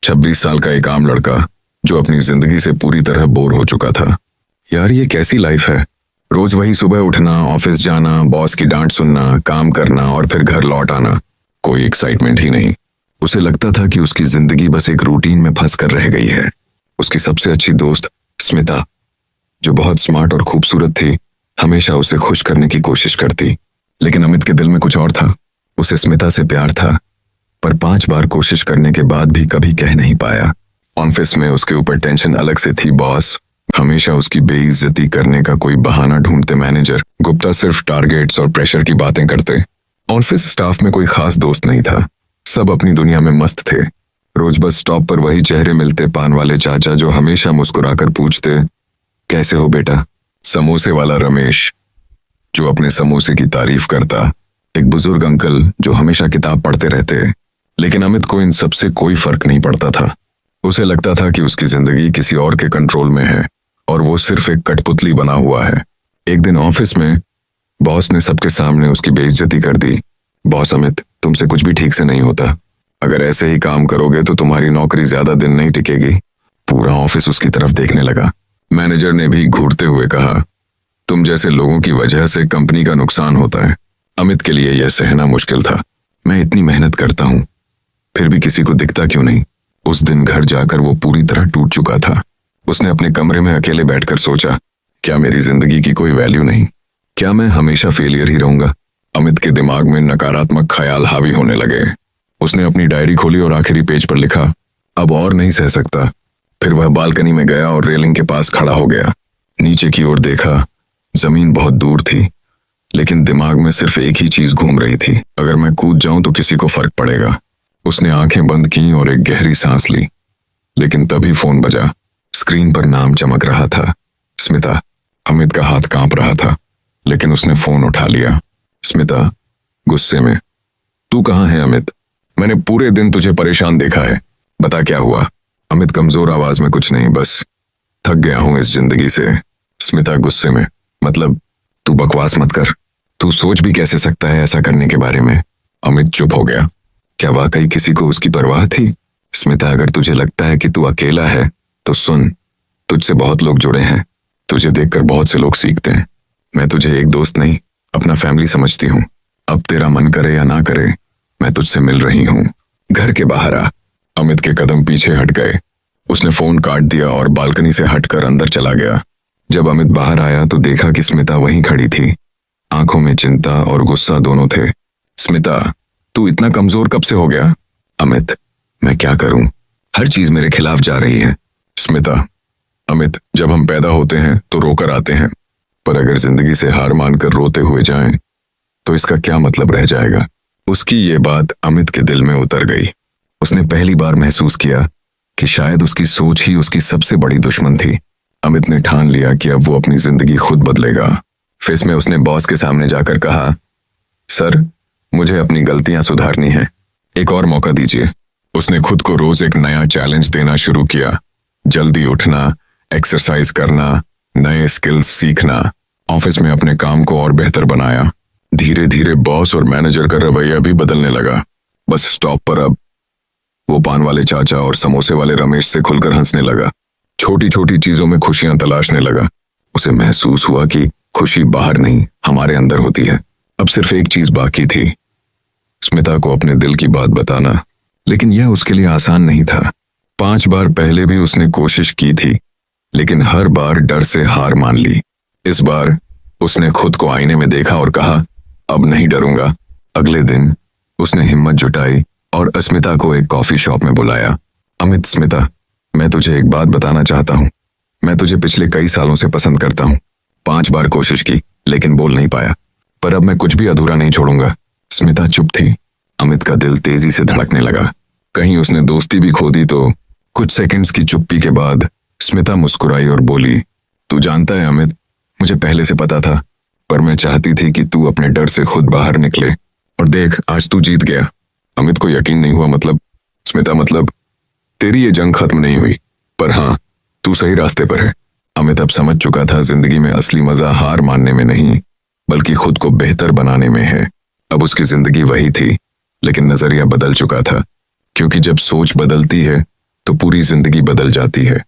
26 साल का एक आम लड़का जो अपनी जिंदगी से पूरी तरह बोर हो चुका था। यार ये कैसी लाइफ है। रोज वही सुबह उठना, ऑफिस जाना, बॉस की डांट सुनना, काम करना और फिर घर लौट आना। कोई एक्साइटमेंट ही नहीं। उसे लगता था कि उसकी जिंदगी बस एक रूटीन में फंस कर रह गई है। उसकी सबसे अच्छी दोस्त स्मिता, जो बहुत स्मार्ट और खूबसूरत थी, हमेशा उसे खुश करने की कोशिश करती। लेकिन अमित के दिल में कुछ और था। उसे स्मिता से प्यार था, पर 5 बार कोशिश करने के बाद भी कभी कह नहीं पाया। ऑफिस में उसके ऊपर टेंशन अलग से थी। बॉस हमेशा उसकी बेइज्जती करने का कोई बहाना ढूंढते। मैनेजर गुप्ता सिर्फ टारगेट्स और प्रेशर की बातें करते। ऑफिस स्टाफ में कोई खास दोस्त नहीं था। सब अपनी दुनिया में मस्त थे। रोज बस स्टॉप पर वही चेहरे मिलते, पान वाले चाचा जो हमेशा मुस्कुराकर पूछते, कैसे हो बेटा। समोसे वाला रमेश जो अपने समोसे की तारीफ करता। एक बुजुर्ग अंकल जो हमेशा किताब पढ़ते रहते। लेकिन अमित को इन सबसे कोई फर्क नहीं पड़ता था। उसे लगता था कि उसकी जिंदगी किसी और के कंट्रोल में है और वो सिर्फ एक कठपुतली बना हुआ है। एक दिन ऑफिस में बॉस ने सबके सामने उसकी बेइज्जती कर दी। बॉस, अमित तुमसे कुछ भी ठीक से नहीं होता। अगर ऐसे ही काम करोगे तो तुम्हारी नौकरी ज्यादा दिन नहीं टिकेगी। पूरा ऑफिस उसकी तरफ देखने लगा। मैनेजर ने भी घूरते हुए कहा, तुम जैसे लोगों की वजह से कंपनी का नुकसान होता है। अमित के लिए यह सहना मुश्किल था। मैं इतनी मेहनत करता हूं, फिर भी किसी को दिखता क्यों नहीं। उस दिन घर जाकर वो पूरी तरह टूट चुका था। उसने अपने कमरे में अकेले बैठकर सोचा, क्या मेरी जिंदगी की कोई वैल्यू नहीं? क्या मैं हमेशा फेलियर ही रहूंगा? अमित के दिमाग में नकारात्मक ख्याल हावी होने लगे। उसने अपनी डायरी खोली और आखिरी पेज पर लिखा, अब और नहीं सह सकता। फिर वह बालकनी में गया और रेलिंग के पास खड़ा हो गया। नीचे की ओर देखा। जमीन बहुत दूर थी, लेकिन दिमाग में सिर्फ एक ही चीज घूम रही थी, अगर मैं कूद जाऊं तो किसी को फर्क पड़ेगा। उसने आंखें बंद की और एक गहरी सांस ली। लेकिन तभी फोन बजा। स्क्रीन पर नाम चमक रहा था, स्मिता। अमित का हाथ कांप रहा था, लेकिन उसने फोन उठा लिया। स्मिता गुस्से में, तू कहाँ है अमित? मैंने पूरे दिन तुझे परेशान देखा है, बता क्या हुआ? अमित कमजोर आवाज में, कुछ नहीं, बस थक गया हूं इस जिंदगी से। स्मिता गुस्से में, मतलब तू बकवास मत कर। तू सोच भी कैसे सकता है ऐसा करने के बारे में? अमित चुप हो गया। क्या वाकई किसी को उसकी परवाह थी? स्मिता, अगर तुझे लगता है कि तू अकेला है तो सुन, तुझसे बहुत लोग जुड़े हैं। तुझे देखकर बहुत से लोग सीखते हैं। मैं तुझे एक दोस्त नहीं, अपना फैमिली समझती हूँ। अब तेरा मन करे या ना करे, मैं तुझसे मिल रही हूँ। घर के बाहर आ। अमित के कदम पीछे हट गए। उसने फोन काट दिया और बालकनी से हटकर अंदर चला गया। जब अमित बाहर आया तो देखा कि स्मिता वहीं खड़ी थी। आंखों में चिंता और गुस्सा दोनों थे। स्मिता, तू इतना कमजोर कब से हो गया? अमित, मैं क्या करूं, हर चीज मेरे खिलाफ जा रही है। स्मिता, अमित, जब हम पैदा होते हैं तो रोकर आते हैं, पर अगर जिंदगी से हार मानकर रोते हुए जाएं तो इसका क्या मतलब रह जाएगा? उसकी ये बात अमित के दिल में उतर गई। उसने पहली बार महसूस किया कि शायद उसकी सोच ही उसकी सबसे बड़ी दुश्मन थी। अमित ने ठान लिया कि अब वो अपनी जिंदगी खुद बदलेगा। ऑफिस में उसने बॉस के सामने जाकर कहा, सर, मुझे अपनी गलतियां सुधारनी है, एक और मौका दीजिए। उसने खुद को रोज एक नया चैलेंज देना शुरू किया। जल्दी उठना, एक्सरसाइज करना, नए स्किल्स सीखना। ऑफिस में अपने काम को और बेहतर बनाया। धीरे धीरे बॉस और मैनेजर का रवैया भी बदलने लगा। बस स्टॉप पर अब वो पान वाले चाचा और समोसे वाले रमेश से खुलकर हंसने लगा। छोटी छोटी चीजों में खुशियां तलाशने लगा। उसे महसूस हुआ कि खुशी बाहर नहीं, हमारे अंदर होती है। अब सिर्फ एक चीज बाकी थी, स्मिता को अपने दिल की बात बताना। लेकिन यह उसके लिए आसान नहीं था। 5 बार पहले भी उसने कोशिश की थी, लेकिन हर बार डर से हार मान ली। इस बार उसने खुद को आईने में देखा और कहा, अब नहीं डरूंगा। अगले दिन उसने हिम्मत जुटाई और अस्मिता को एक कॉफी शॉप में बुलाया। अमित, स्मिता, मैं तुझे एक बात बताना चाहता हूँ। मैं तुझे पिछले कई सालों से पसंद करता हूँ। 5 बार कोशिश की, लेकिन बोल नहीं पाया, पर अब मैं कुछ भी अधूरा नहीं छोड़ूंगा। स्मिता चुप थी। अमित का दिल तेजी से धड़कने लगा। कहीं उसने दोस्ती भी खो दी तो? कुछ सेकंड्स की चुप्पी के बाद स्मिता मुस्कुराई और बोली, तू जानता है अमित, मुझे पहले से पता था, पर मैं चाहती थी कि तू अपने डर से खुद बाहर निकले। और देख, आज तू जीत गया। अमित को यकीन नहीं हुआ। मतलब स्मिता, मतलब तेरी ये जंग खत्म नहीं हुई, पर हाँ, तू सही रास्ते पर है। अमित अब समझ चुका था, जिंदगी में असली मजा हार मानने में नहीं, बल्कि खुद को बेहतर बनाने में है। अब उसकी जिंदगी वही थी, लेकिन नजरिया बदल चुका था, क्योंकि जब सोच बदलती है तो पूरी जिंदगी बदल जाती है।